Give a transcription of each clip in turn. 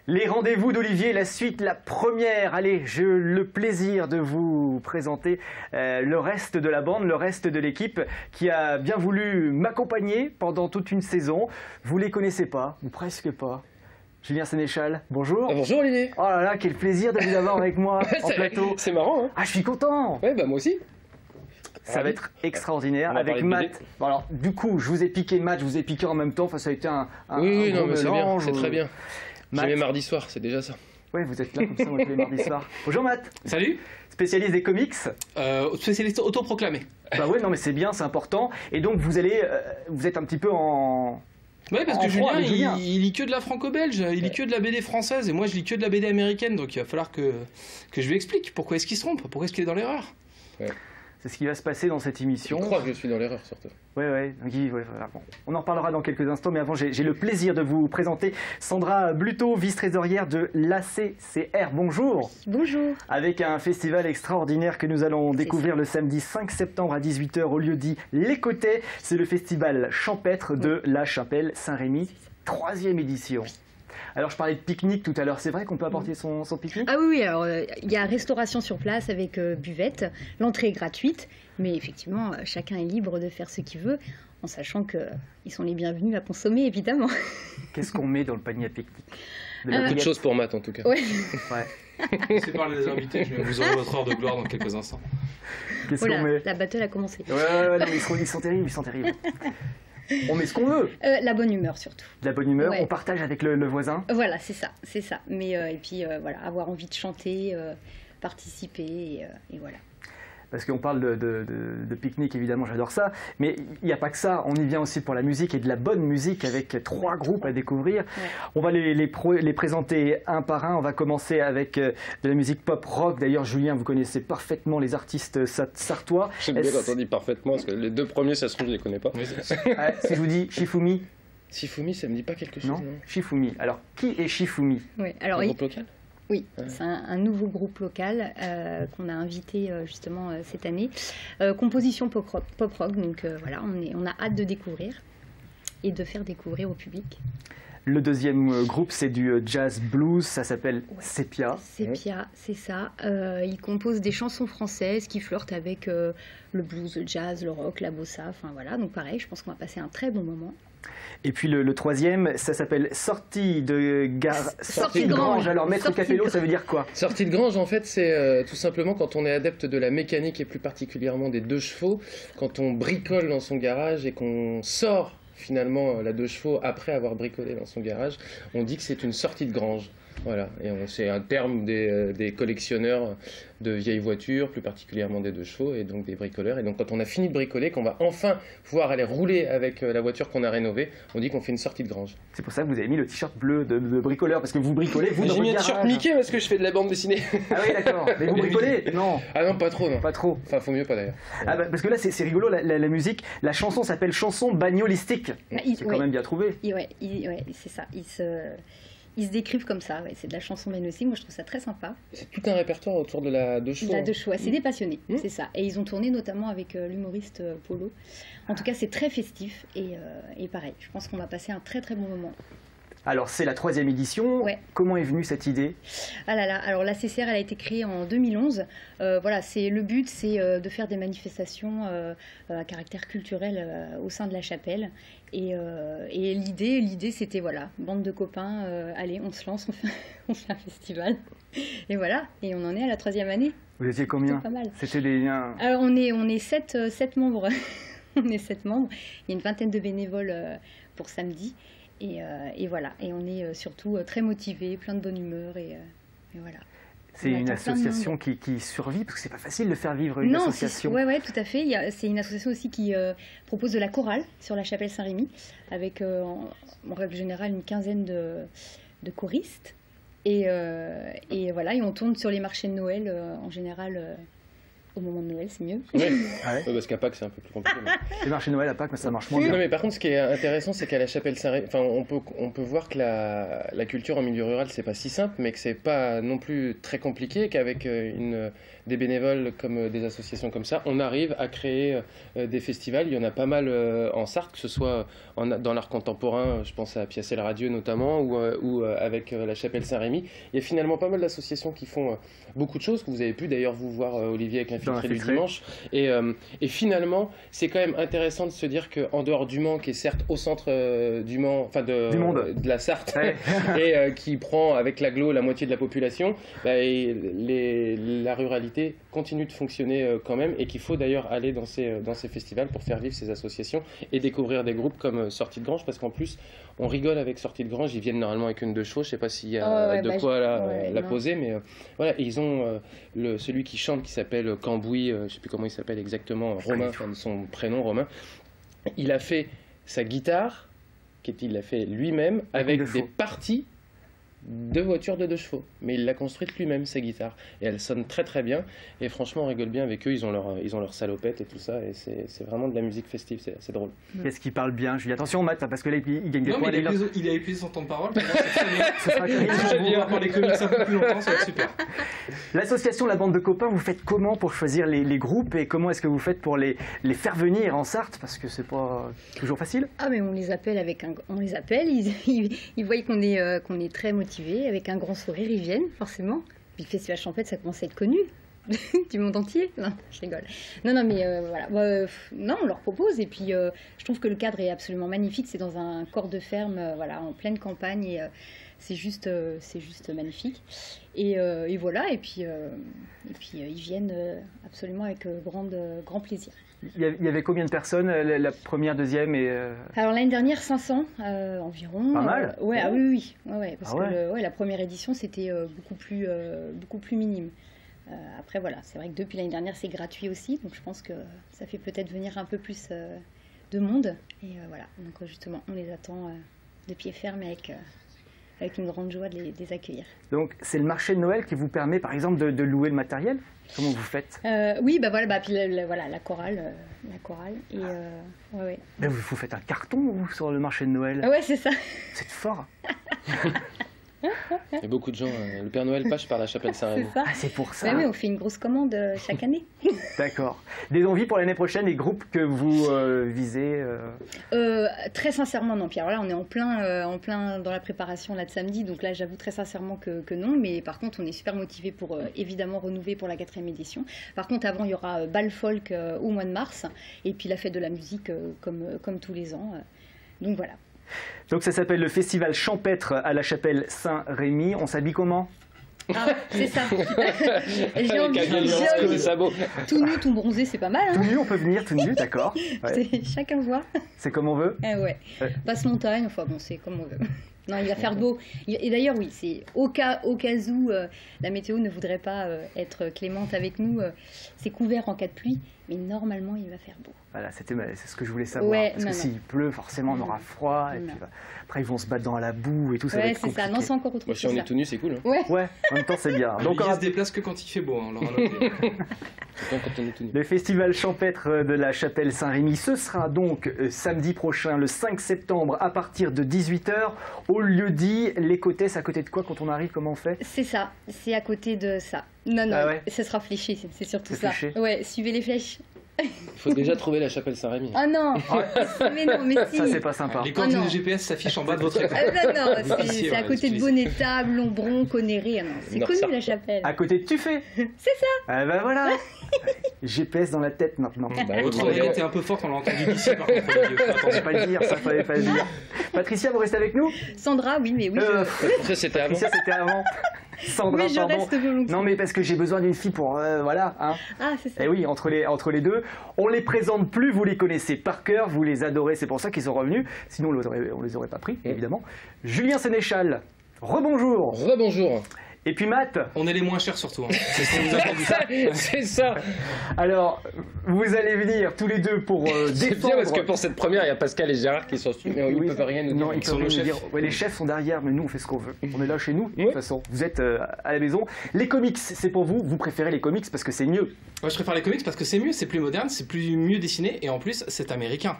Les rendez-vous d'Olivier, la suite, la première. Allez, j'ai le plaisir de vous présenter le reste de la bande, le reste de l'équipe qui a bien voulu m'accompagner pendant toute une saison. Vous les connaissez pas, ou presque pas. Julien Sénéchal, bonjour. Bonjour Olivier. Oh là là, quel plaisir de vous avoir avec moi en plateau. C'est marrant, hein. Ah, je suis content. Ouais, bah moi aussi. Ça va être extraordinaire avec Matt. Matt. Bon, alors, du coup, je vous ai piqué Matt, je vous ai piqué en même temps. Enfin, ça a été un oui, gros non, mais c'est bien, mélange. c'est très bien. Matt. Jamais mardi soir, c'est déjà ça. Ouais, vous êtes là comme ça, moi, tous les mardis soirs. Bonjour Matt. Salut. Spécialiste des comics. Spécialiste autoproclamé. Bah ouais, non mais c'est bien, c'est important. Et donc vous allez, vous êtes un petit peu en... Oui, parce En que froid avec Julien. il lit que de la franco-belge, il lit que de la BD française, et moi je lis que de la BD américaine, donc il va falloir que je lui explique pourquoi est-ce qu'il se trompe, pourquoi est-ce qu'il est dans l'erreur. C'est ce qui va se passer dans cette émission. Je crois que je suis dans l'erreur surtout. Ouais, Guy, ouais, voilà, bon. On en reparlera dans quelques instants, mais avant j'ai le plaisir de vous présenter Sandra Bluteau, vice-trésorière de l'ACCR. Bonjour. Bonjour. Avec un festival extraordinaire que nous allons découvrir le samedi 5 septembre à 18 h au lieu dit Les Côtés. C'est le festival champêtre de la Chapelle Saint-Rémy, 3e édition. Alors je parlais de pique-nique tout à l'heure, c'est vrai qu'on peut apporter son pique-nique? Ah oui, alors il y a restauration sur place avec buvette, l'entrée est gratuite, mais effectivement chacun est libre de faire ce qu'il veut, en sachant qu'ils sont les bienvenus à consommer évidemment. Qu'est-ce qu'on met dans le panier à pique-nique? Beaucoup de choses pour Matt en tout cas. Ouais. C'est par les invités, vous aurez votre heure de gloire dans quelques instants. Qu'est-ce Voilà, qu'on met? la battle a commencé. Ouais, non, mais ils sont terribles, ils sont terribles. On met ce qu'on veut. La bonne humeur surtout. De la bonne humeur, Ouais. on partage avec le voisin. Voilà, c'est ça. Mais et puis voilà, avoir envie de chanter, participer et voilà. Parce qu'on parle de pique-nique, évidemment, j'adore ça. Mais il n'y a pas que ça, on y vient aussi pour la musique et de la bonne musique avec 3 groupes à découvrir. Ouais. On va les présenter un par un. On va commencer avec de la musique pop-rock. D'ailleurs, Julien, vous connaissez parfaitement les artistes sartois. J'aime bien quand on dit parfaitement, parce que les deux premiers, ça se trouve, je les connais pas. Ah, si je vous dis Shifumi, Shifumi, ça me dit pas quelque chose, non? Shifumi. Alors, qui est Shifumi? Ouais, alors, Un groupe local? Oui, Ouais. c'est un nouveau groupe local qu'on a invité justement cette année. Composition pop-rock, donc voilà, on a hâte de découvrir et de faire découvrir au public. Le deuxième groupe, c'est du jazz blues, ça s'appelle Sepia. Sepia, c'est ça. Ils composent des chansons françaises qui flirtent avec le blues, le jazz, le rock, la bossa, enfin voilà. Donc pareil, je pense qu'on va passer un très bon moment. Et puis le troisième, ça s'appelle Sortie de Sortie de Grange. Alors, Maître Sortie de Capello, Grange. ça veut dire quoi? Sortie de grange, en fait, c'est tout simplement quand on est adepte de la mécanique et plus particulièrement des 2 chevaux, quand on bricole dans son garage et qu'on sort finalement la 2 chevaux après avoir bricolé dans son garage, on dit que c'est une sortie de grange. Voilà, et c'est un terme des collectionneurs de vieilles voitures, plus particulièrement des 2 chevaux, et donc des bricoleurs. Et donc quand on a fini de bricoler, qu'on va enfin pouvoir aller rouler avec la voiture qu'on a rénovée, on dit qu'on fait une sortie de grange. C'est pour ça que vous avez mis le t-shirt bleu de bricoleur, parce que vous bricolez, vous, dans J'ai mis votre un t-shirt garage. Mickey parce que je fais de la bande dessinée. Ah oui, d'accord. Mais vous bricolez? Non, Ah non, pas trop, non. pas trop. Enfin, faut mieux pas d'ailleurs. Ah bah, parce que là, c'est rigolo, la musique. La chanson s'appelle Chanson bagnolistique. Ah, C'est quand même bien trouvé. Ouais, c'est ça. Ils se décrivent comme ça. Ouais. C'est de la chanson magnétique. Moi, je trouve ça très sympa. C'est tout un répertoire autour de la 2 chevaux. La de choix, c'est des passionnés, Mmh. c'est ça. Et ils ont tourné notamment avec l'humoriste Polo. En tout cas, c'est très festif et pareil. Je pense qu'on va passer un très très bon moment. Alors, c'est la 3e édition. Ouais. Comment est venue cette idée? Ah là là, alors la CCR, elle a été créée en 2011. Voilà, le but, c'est de faire des manifestations à caractère culturel au sein de la chapelle. Et l'idée, c'était voilà, bande de copains, allez, on se lance, on fait un festival. Et voilà, et on en est à la 3e année. Vous étiez combien? C'est pas mal. C'était des... Alors on est 7 membres. On est 7 membres. Il y a une vingtaine de bénévoles pour samedi. Et voilà, et on est surtout très motivés, plein de bonne humeur et voilà. C'est On une attend plein de association qui survit, parce que c'est pas facile de faire vivre une association. Ouais, tout à fait. C'est une association aussi qui propose de la chorale sur la chapelle Saint-Rémy, avec en règle générale une quinzaine de choristes. Et voilà, et on tourne sur les marchés de Noël en général Au moment de Noël, c'est mieux. Oui, Ouais. parce qu'à Pâques, c'est un peu plus compliqué. mais- Les marchés de Noël à Pâques, mais ça marche moins Non, bien. mais par contre, ce qui est intéressant, c'est qu'à la chapelle Saint-Rémy, enfin, on peut voir que la culture en milieu rural, c'est pas si simple, mais que c'est pas non plus très compliqué, qu'avec des bénévoles comme des associations comme ça, on arrive à créer des festivals. Il y en a pas mal en Sarthe, que ce soit dans l'art contemporain, je pense à Piacel Radio notamment, ou avec la chapelle Saint-Rémy. Il y a finalement pas mal d'associations qui font beaucoup de choses, que vous avez pu d'ailleurs vous voir, Olivier, avec l'infiltré du Infiltré. dimanche. Et finalement, c'est quand même intéressant de se dire qu'en dehors du Mans, qui est certes au centre du Mans, enfin Du monde. de la Sarthe, Ouais. et qui prend avec l'agglo la moitié de la population, bah, la ruralité continue de fonctionner quand même, et qu'il faut d'ailleurs aller dans ces festivals pour faire vivre ces associations et découvrir des groupes comme Sortie de Grange, parce qu'en plus, on rigole avec Sortie de Grange, ils viennent normalement avec une 2 chevaux, je sais pas s'il y a de quoi la non. poser, mais voilà, et ils ont celui qui chante qui s'appelle Cambouis, je sais plus comment il s'appelle exactement, Romain, enfin, son prénom Romain, il a fait sa guitare, il l'a fait lui-même avec deux des chevaux. parties de voitures de 2 chevaux, mais il l'a construite lui-même, sa guitare, et elle sonne très très bien, et franchement on rigole bien avec eux, ils ont leur salopette et tout ça, et c'est vraiment de la musique festive, c'est drôle. Qu'est-ce qui parle bien, Julie? Attention, Matt, hein, parce que là, il gagne des Non, points. mais Là, il a épuisé son temps de parole. Pour moi, c'est très bien. ce sera terrible. On va parler comics un peu plus longtemps, ça va être super. L'association La Bande de Copains, vous faites comment pour choisir les groupes et comment est-ce que vous faites pour les faire venir en Sarthe? Parce que c'est pas toujours facile. Ah mais on les appelle ils voient qu'on est très motivés, avec un grand sourire, ils viennent forcément. Puis le Festival Champêtre, ça commence à être connu du monde entier. Non, je rigole. Non, mais voilà. Non, on leur propose, et puis je trouve que le cadre est absolument magnifique. C'est dans un corps de ferme, voilà, en pleine campagne, et c'est juste magnifique. Et voilà, et puis ils viennent absolument avec grand plaisir. Il y avait combien de personnes, la première, deuxième et Alors l'année dernière, 500 environ. Pas mal. Ouais, ah oui. Ouais, parce Ah ouais. que la première édition, c'était beaucoup plus minime. Après, voilà, c'est vrai que depuis l'année dernière, c'est gratuit aussi, donc je pense que ça fait peut-être venir un peu plus de monde. Et voilà, donc justement, on les attend de pied ferme, avec une grande joie de les accueillir. donc c'est le marché de Noël qui vous permet par exemple de louer le matériel? Comment vous faites? Oui, bah voilà, puis la chorale, et ouais. Ben, vous faites un carton vous, sur le marché de Noël? Ah ouais, c'est ça. C'est fort. Il y a beaucoup de gens, le Père Noël passe par la chapelle Saint-Rémy. C'est ça. Ah, c'est pour ça. Ouais, oui, on fait une grosse commande chaque année. D'accord. Des envies pour l'année prochaine, les groupes que vous visez Très sincèrement, non, Pierre. Là, on est en plein dans la préparation là, de samedi, donc là, j'avoue très sincèrement que non. Mais par contre, on est super motivés pour évidemment renouveler pour la 4e édition. Par contre, avant, il y aura Bal Folk au mois de mars, et puis la fête de la musique comme tous les ans. Donc voilà. Donc ça s'appelle le Festival Champêtre à la chapelle Saint-Rémy. On s'habille comment? Ah, c'est ça. J'ai Avec envie un gueulier de des sabots. tout nu, tout bronzé, c'est pas mal. Tout Hein, nu, on peut venir tout nu, d'accord. Ouais. chacun voit. C'est comme on veut. Ouais. Ouais. Passe montagne, enfin bon, c'est comme on veut. Non, il va faire beau. Et d'ailleurs, oui, c'est au cas où la météo ne voudrait pas être clémente avec nous, c'est couvert en cas de pluie, mais normalement, il va faire beau. Voilà, c'est ce que je voulais savoir. Ouais, parce que non. s'il pleut, forcément, on aura froid. Et Non. puis, après, ils vont se battre dans la boue et tout. Ça va Ouais, être c'est ça. compliqué. Non, c'est encore autre Moi, chose. si on est là. tout nu, c'est cool. Hein. Ouais. Ouais, en même temps, c'est bien. Donc, Il se déplace que quand il fait beau, hein, on l'aura noté. Quand on est tout nu. le Festival Champêtre de la chapelle Saint-Rémy, ce sera donc samedi prochain, le 5 septembre, à partir de 18h, au lieu-dit Les Côtés. C'est à côté de quoi quand on arrive? Comment on fait? C'est ça. C'est à côté de ça. Non, Ah ouais. ce sera fléché. C'est surtout C'est ça. fléché. Ouais, suivez les flèches. Il faut déjà trouver la chapelle Saint-Rémy. Ah non. Mais non, mais si. Ça, c'est pas sympa. Les coordonnées non. GPS s'affichent en bas de votre écran. Non, Vous puissiez, c'est à ouais, côté de utiliser. Bonnétable, Lombron, Conneré. Ah non, c'est Nord, connu Sarthe. la chapelle. À côté de Tuffet. C'est ça. Ah ben voilà. GPS dans la tête maintenant. Bah, Votre oui, oreille était un peu forte, on l'a entendu d'ici par contre. Olivier. Fais Fallait attention. pas le dire, ça fallait pas le dire. Patricia, vous restez avec nous? Sandra, oui, mais oui. Ça, c'était avant. Patricia, c'était avant. Sandra, Mais je pardon. reste volontiers. Non, mais parce que j'ai besoin d'une fille pour... voilà. Hein. Ah, c'est ça. Et oui, entre les deux. On les présente plus, vous les connaissez par cœur, vous les adorez, c'est pour ça qu'ils sont revenus. Sinon, on les aurait pas pris, évidemment. Julien Sénéchal, rebonjour. Rebonjour. Et puis Matt, on est les moins chers surtout. Hein. C'est ce qu'on vous a dit. C'est ça. Alors, vous allez venir tous les deux pour C'est défendre. bien parce que pour cette première, il y a Pascal et Gérard qui sont dessus, mais ils ne peuvent rien nous dire. Non, ils sont peuvent nos rien nous chefs. dire. Ouais, les chefs sont derrière, mais nous on fait ce qu'on veut. On est là chez nous, de Oui. toute façon. Vous êtes à la maison. Les comics, c'est pour vous. Vous préférez les comics parce que c'est mieux. Moi, je préfère les comics parce que c'est mieux, c'est plus moderne, c'est plus mieux dessiné et en plus, c'est américain.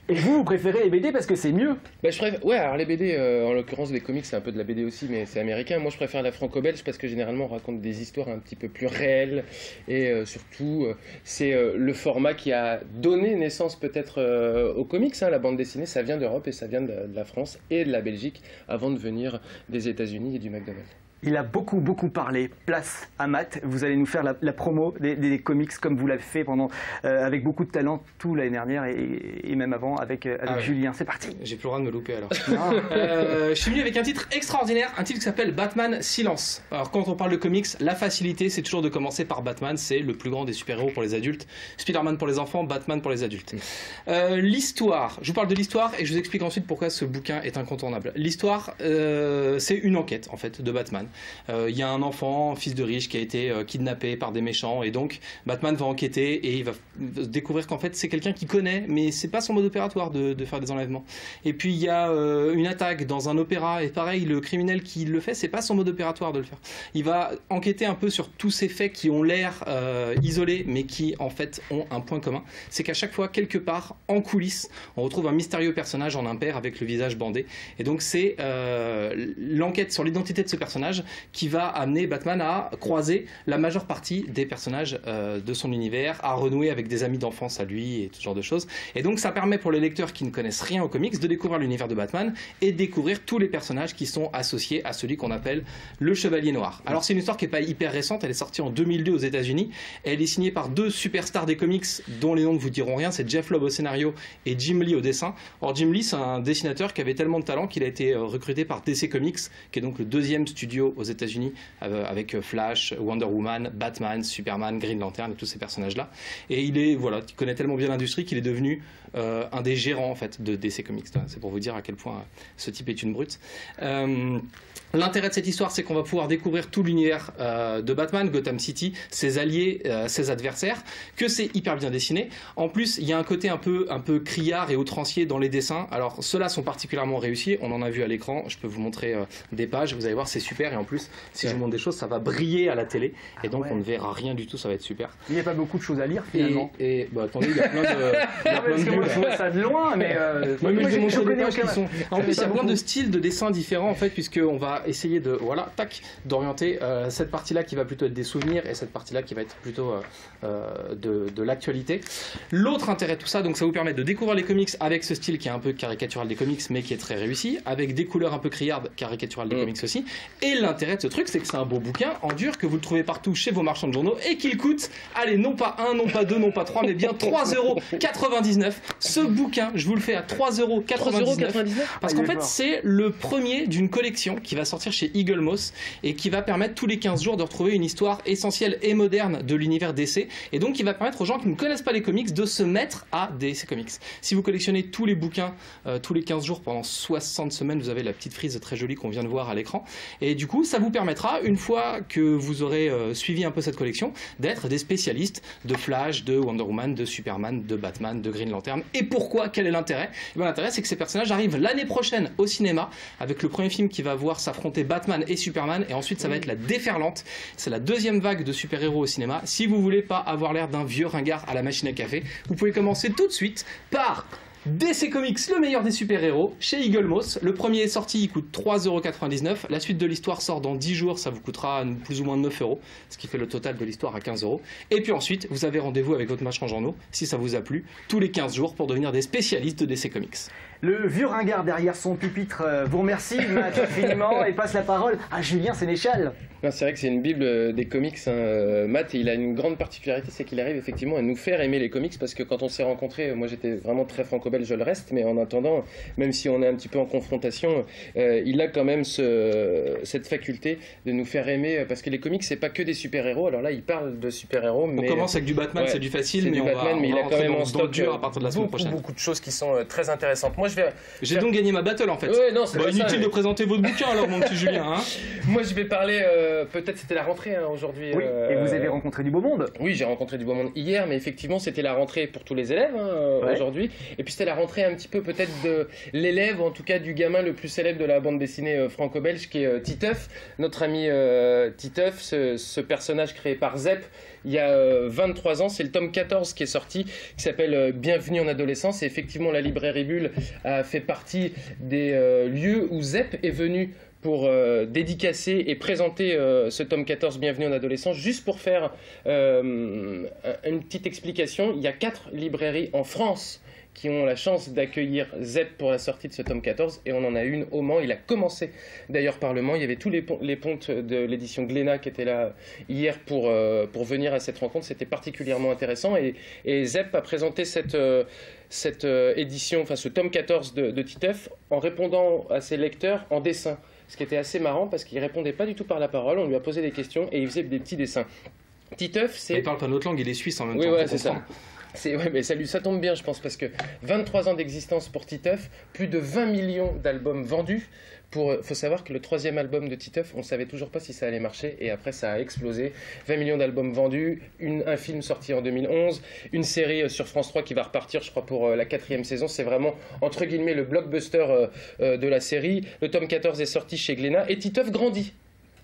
Et vous préférez les BD parce que c'est mieux. Bah, je préfère... Ouais, alors les BD, en l'occurrence, les comics, c'est un peu de la BD aussi, mais c'est américain. Moi, je préfère la franco-belge parce que généralement, on raconte des histoires un petit peu plus réelles. Et surtout, c'est le format qui a donné naissance peut-être aux comics. Hein. La bande dessinée, ça vient d'Europe et ça vient de la France et de la Belgique avant de venir des États-Unis et du McDonald's. Il a beaucoup parlé. Place à Matt. Vous allez nous faire la promo des comics comme vous l'avez fait pendant avec beaucoup de talent tout l'année dernière et même avant avec ouais. Julien. C'est parti. J'ai plus le droit de me louper alors. Non. Je suis venu avec un titre extraordinaire, un titre qui s'appelle Batman Silence. Alors quand on parle de comics, la facilité c'est toujours de commencer par Batman, c'est le plus grand des super-héros pour les adultes, Spider-Man pour les enfants, Batman pour les adultes. L'histoire, je vous parle de l'histoire et je vous explique ensuite pourquoi ce bouquin est incontournable. L'histoire, c'est une enquête en fait de Batman. Il y a un enfant, fils de riche, qui a été kidnappé par des méchants et donc Batman va enquêter et il va découvrir qu'en fait c'est quelqu'un qu'il connaît mais c'est pas son mode opératoire de faire des enlèvements. Et puis il y a une attaque dans un opéra et pareil le criminel qui le fait c'est pas son mode opératoire de le faire. Il va enquêter un peu sur tous ces faits qui ont l'air isolés mais qui en fait ont un point commun, c'est qu'à chaque fois quelque part en coulisses on retrouve un mystérieux personnage en impair avec le visage bandé et donc c'est l'enquête sur l'identité de ce personnage qui va amener Batman à croiser la majeure partie des personnages de son univers, à renouer avec des amis d'enfance à lui et tout ce genre de choses. Et donc ça permet pour les lecteurs qui ne connaissent rien aux comics de découvrir l'univers de Batman et de découvrir tous les personnages qui sont associés à celui qu'on appelle le Chevalier Noir. Alors c'est une histoire qui n'est pas hyper récente, elle est sortie en 2002 aux États-Unis. Elle est signée par deux superstars des comics dont les noms ne vous diront rien, c'est Jeff Loeb au scénario et Jim Lee au dessin. Or Jim Lee c'est un dessinateur qui avait tellement de talent qu'il a été recruté par DC Comics, qui est donc le deuxième studio aux États-Unis avec Flash, Wonder Woman, Batman, Superman, Green Lantern et tous ces personnages-là. Et il connaît tellement bien l'industrie qu'il est devenu un des gérants en fait de DC Comics. C'est pour vous dire à quel point ce type est une brute. L'intérêt de cette histoire, c'est qu'on va pouvoir découvrir tout l'univers de Batman, Gotham City, ses alliés, ses adversaires, que c'est hyper bien dessiné. En plus, il y a un côté un peu criard et outrancier dans les dessins. Alors, ceux-là sont particulièrement réussis. On en a vu à l'écran. Je peux vous montrer des pages. Vous allez voir, c'est super. Et en plus, si je vous montre des choses, ça va briller à la télé. Et donc, on ne verra rien du tout. Ça va être super. Il n'y a pas beaucoup de choses à lire finalement. Et attendez, il y a plein de Moi, je vois ça de loin, mais je connais aucun. En plus, il y a plein de styles de dessins différents en fait, puisqu'on va essayer d'orienter cette partie-là qui va plutôt être des souvenirs et cette partie-là qui va être plutôt de l'actualité. L'autre intérêt de tout ça, donc ça vous permet de découvrir les comics avec ce style qui est un peu caricatural des comics mais qui est très réussi, avec des couleurs un peu criardes caricaturales des comics aussi. Et l'intérêt de ce truc, c'est que c'est un beau bouquin en dur que vous le trouvez partout chez vos marchands de journaux et qu'il coûte, allez, non pas 1, non pas 2, non pas 3, mais bien 3,99 €. Ce bouquin, je vous le fais à 3,99 € parce qu'en fait, c'est le premier d'une collection qui va sortir chez Eagle Moss et qui va permettre tous les 15 jours de retrouver une histoire essentielle et moderne de l'univers DC et donc qui va permettre aux gens qui ne connaissent pas les comics de se mettre à DC Comics. Si vous collectionnez tous les bouquins tous les 15 jours pendant 60 semaines, vous avez la petite frise très jolie qu'on vient de voir à l'écran et du coup ça vous permettra, une fois que vous aurez suivi un peu cette collection, d'être des spécialistes de Flash, de Wonder Woman, de Superman, de Batman, de Green Lantern. Et pourquoi? Quel est l'intérêt? L'intérêt, c'est que ces personnages arrivent l'année prochaine au cinéma avec le premier film qui va voir s'affronter Batman et Superman et ensuite ça va être la déferlante. C'est la deuxième vague de super-héros au cinéma. Si vous voulez pas avoir l'air d'un vieux ringard à la machine à café, vous pouvez commencer tout de suite par DC Comics, le meilleur des super-héros, chez Eagle Moss. Le premier est sorti, il coûte 3,99 €. La suite de l'histoire sort dans 10 jours, ça vous coûtera plus ou moins 9 €, ce qui fait le total de l'histoire à 15 €. Et puis ensuite, vous avez rendez-vous avec votre marchand de journaux, si ça vous a plu, tous les 15 jours pour devenir des spécialistes de DC Comics. Le vieux ringard derrière son pupitre vous remercie, Matt, infiniment, et passe la parole à Julien Sénéchal. C'est vrai que c'est une bible des comics, hein. Matt, il a une grande particularité, c'est qu'il arrive effectivement à nous faire aimer les comics, parce que quand on s'est rencontrés, moi j'étais vraiment très franco-belge, je le reste, mais en attendant, même si on est un petit peu en confrontation, il a quand même cette faculté de nous faire aimer, parce que les comics c'est pas que des super-héros. Alors là il parle de super-héros, mais on commence avec du Batman, c'est du facile, mais il a quand même en stock dur à partir de la semaine prochaine. Beaucoup de choses qui sont très intéressantes. Moi j'ai donc gagné ma battle en fait. Ouais, non, c'est inutile de présenter votre bouquin alors mon petit Julien. Hein. Moi je vais parler peut-être c'était la rentrée hein, aujourd'hui. Oui, et vous avez rencontré du beau monde. Oui, j'ai rencontré du beau monde hier, mais effectivement c'était la rentrée pour tous les élèves aujourd'hui. Et puis c'était la rentrée un petit peu peut-être de l'élève, ou en tout cas du gamin le plus célèbre de la bande dessinée franco-belge, qui est Titeuf, notre ami Titeuf, ce personnage créé par Zep il y a 23 ans. C'est le tome 14 qui est sorti, qui s'appelle Bienvenue en adolescence. Et effectivement, la librairie Bulle a fait partie des lieux où Zep est venu pour dédicacer et présenter ce tome 14 Bienvenue en adolescence. Juste pour faire une petite explication, il y a 4 librairies en France qui ont la chance d'accueillir Zep pour la sortie de ce tome 14, et on en a une au Mans. Il a commencé d'ailleurs par le Mans. Il y avait tous les pontes de l'édition Glénat qui étaient là hier pour venir à cette rencontre. C'était particulièrement intéressant, et Zep a présenté cette édition, enfin ce tome 14 de Titeuf, en répondant à ses lecteurs en dessin. Ce qui était assez marrant parce qu'il ne répondait pas du tout par la parole, on lui a posé des questions et il faisait des petits dessins. Titeuf, c'est... Il parle pas notre langue, il est suisse en même temps. Oui, ouais, c'est ça. Ouais, mais ça tombe bien, je pense, parce que 23 ans d'existence pour Titeuf, plus de 20 millions d'albums vendus. Faut savoir que le 3e album de Titeuf, on ne savait toujours pas si ça allait marcher, et après ça a explosé. 20 millions d'albums vendus, un film sorti en 2011, une série sur France 3 qui va repartir, je crois, pour la 4e saison. C'est vraiment, entre guillemets, le blockbuster de la série. Le tome 14 est sorti chez Glénat, et Titeuf grandit.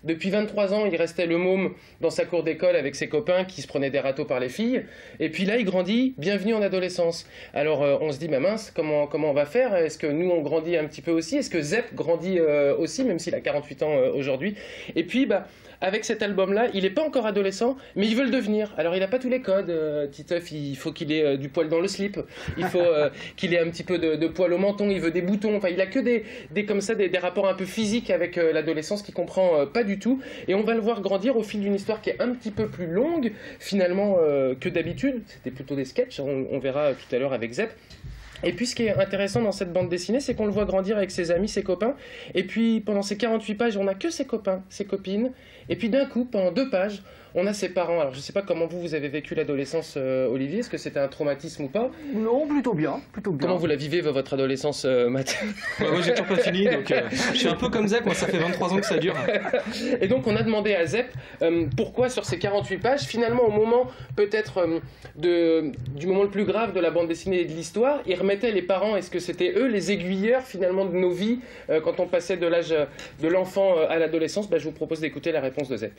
Depuis 23 ans, il restait le môme dans sa cour d'école avec ses copains qui se prenaient des râteaux par les filles. Et puis là, il grandit, bienvenue en adolescence. Alors on se dit, bah mince, comment on va faire? Est-ce que nous, on grandit un petit peu aussi? Est-ce que Zep grandit aussi, même s'il a 48 ans aujourd'hui? Et puis, avec cet album-là, il n'est pas encore adolescent, mais il veut le devenir. Alors il n'a pas tous les codes, Titeuf, il faut qu'il ait du poil dans le slip, il faut qu'il ait un petit peu de poil au menton, il veut des boutons, enfin il a que des rapports un peu physiques avec l'adolescence qu'il comprend pas du tout. Et on va le voir grandir au fil d'une histoire qui est un petit peu plus longue, finalement, que d'habitude. C'était plutôt des sketchs, on verra tout à l'heure avec Zep. Et puis ce qui est intéressant dans cette bande dessinée, c'est qu'on le voit grandir avec ses amis, ses copains, et puis pendant ces 48 pages, on n'a que ses copains, ses copines, et puis d'un coup, pendant 2 pages, on a ses parents. Alors je ne sais pas comment vous avez vécu l'adolescence, Olivier, est-ce que c'était un traumatisme ou pas? Non, plutôt bien, plutôt bien. Comment vous la vivez, votre adolescence, Matt? Moi j'ai toujours pas fini, donc je suis un peu comme Zep, moi ça fait 23 ans que ça dure. Et donc on a demandé à Zep pourquoi sur ces 48 pages, finalement au moment peut-être du moment le plus grave de la bande dessinée et de l'histoire, il remettait les parents, est-ce que c'était eux les aiguilleurs finalement de nos vies quand on passait de l'âge de l'enfant à l'adolescence? Je vous propose d'écouter la réponse de Zep.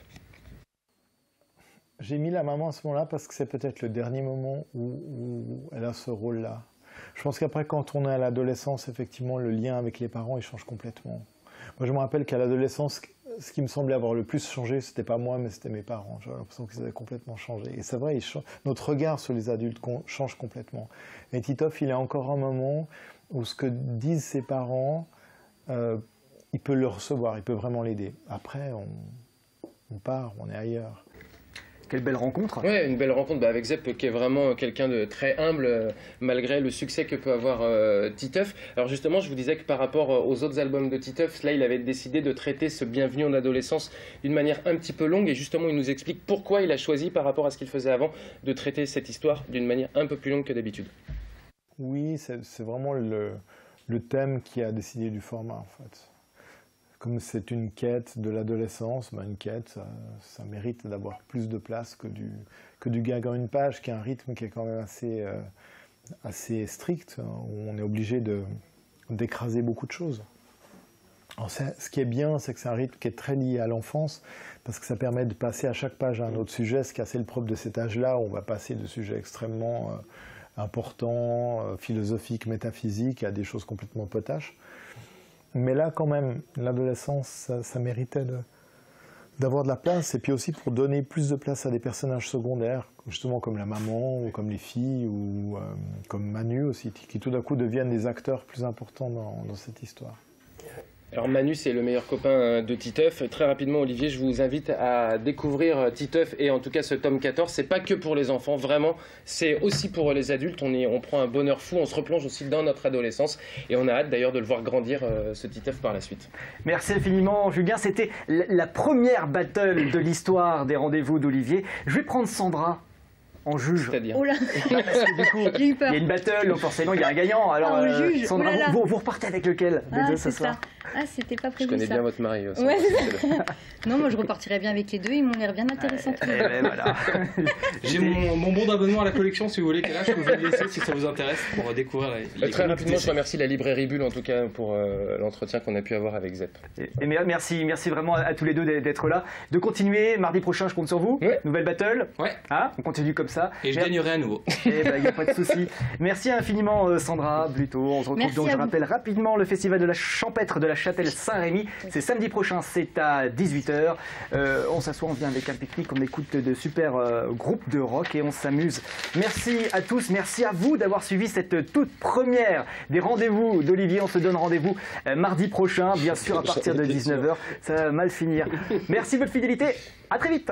J'ai mis la maman à ce moment-là parce que c'est peut-être le dernier moment où elle a ce rôle-là. Je pense qu'après, quand on est à l'adolescence, effectivement, le lien avec les parents, il change complètement. Moi, je me rappelle qu'à l'adolescence, ce qui me semblait avoir le plus changé, c'était pas moi, mais c'était mes parents. J'avais l'impression qu'ils avaient complètement changé. Et c'est vrai, notre regard sur les adultes change complètement. Et Titeuf, il a encore un moment où ce que disent ses parents, il peut le recevoir, il peut vraiment l'aider. Après, on part, on est ailleurs. Quelle belle rencontre. Ouais, une belle rencontre avec Zep, qui est vraiment quelqu'un de très humble, malgré le succès que peut avoir Titeuf. Alors justement, je vous disais que par rapport aux autres albums de Titeuf, là, il avait décidé de traiter ce Bienvenue en adolescence d'une manière un petit peu longue, et justement, il nous explique pourquoi il a choisi, par rapport à ce qu'il faisait avant, de traiter cette histoire d'une manière un peu plus longue que d'habitude. Oui, c'est vraiment le thème qui a décidé du format, en fait. Comme c'est une quête de l'adolescence, une quête, ça mérite d'avoir plus de place que du gag en une page, qui a un rythme qui est quand même assez strict, où on est obligé d'écraser beaucoup de choses. Alors ce qui est bien, c'est que c'est un rythme qui est très lié à l'enfance, parce que ça permet de passer à chaque page à un autre sujet, ce qui est assez le propre de cet âge-là, où on va passer de sujets extrêmement importants, philosophiques, métaphysiques, à des choses complètement potaches. Mais là, quand même, l'adolescence, ça méritait d'avoir de la place, et puis aussi pour donner plus de place à des personnages secondaires, justement comme la maman, ou comme les filles, ou comme Manu aussi, qui tout d'un coup deviennent des acteurs plus importants dans cette histoire. Alors Manu, c'est le meilleur copain de Titeuf. Très rapidement, Olivier, je vous invite à découvrir Titeuf, et en tout cas ce tome 14. C'est pas que pour les enfants, vraiment, c'est aussi pour les adultes. On prend un bonheur fou, on se replonge aussi dans notre adolescence, et on a hâte d'ailleurs de le voir grandir, ce Titeuf, par la suite. Merci infiniment, Julien. C'était la première battle de l'histoire des rendez-vous d'Olivier. Je vais prendre Sandra. en juge? C'est-à-dire Oh là, Parce que du coup, j'ai eu il peur. y a une battle, donc forcément il y a un gagnant. Alors, Ah, on juge. Sandra, Oh là là. vous repartez avec lequel des Ah, deux c'est ce soir? ça. Ah, c'était pas Je prévu connais ça. bien votre mari. Ouais, c'est ça. Non, moi je repartirais bien avec les deux, ils m'ont l'air bien intéressants. tous les deux. ben, voilà. J'ai mon bon d'abonnement à la collection si vous voulez, qu'elle a, je peux vous le laisser si ça vous intéresse pour découvrir les Très comics rapidement, DC. je remercie la librairie Bulle en tout cas pour l'entretien qu'on a pu avoir avec Zep. Et merci vraiment à tous les deux d'être là. De continuer, mardi prochain, je compte sur vous. Ouais. Nouvelle battle. Ouais. Ah, on continue comme ça. Et je gagnerai à nouveau. Eh ben, il n'y a pas de souci. Merci infiniment Sandra Bluteau. On se retrouve Merci donc, à je vous. rappelle rapidement, le festival de la champêtre de la Châtelle-Saint-Rémy. C'est samedi prochain, c'est à 18h. On s'assoit, on vient avec un pique-nique, on écoute de super groupes de rock et on s'amuse. Merci à tous, merci à vous d'avoir suivi cette toute première des rendez-vous d'Olivier. On se donne rendez-vous mardi prochain, bien sûr à partir de 19h. Ça va mal finir. Merci de votre fidélité, à très vite.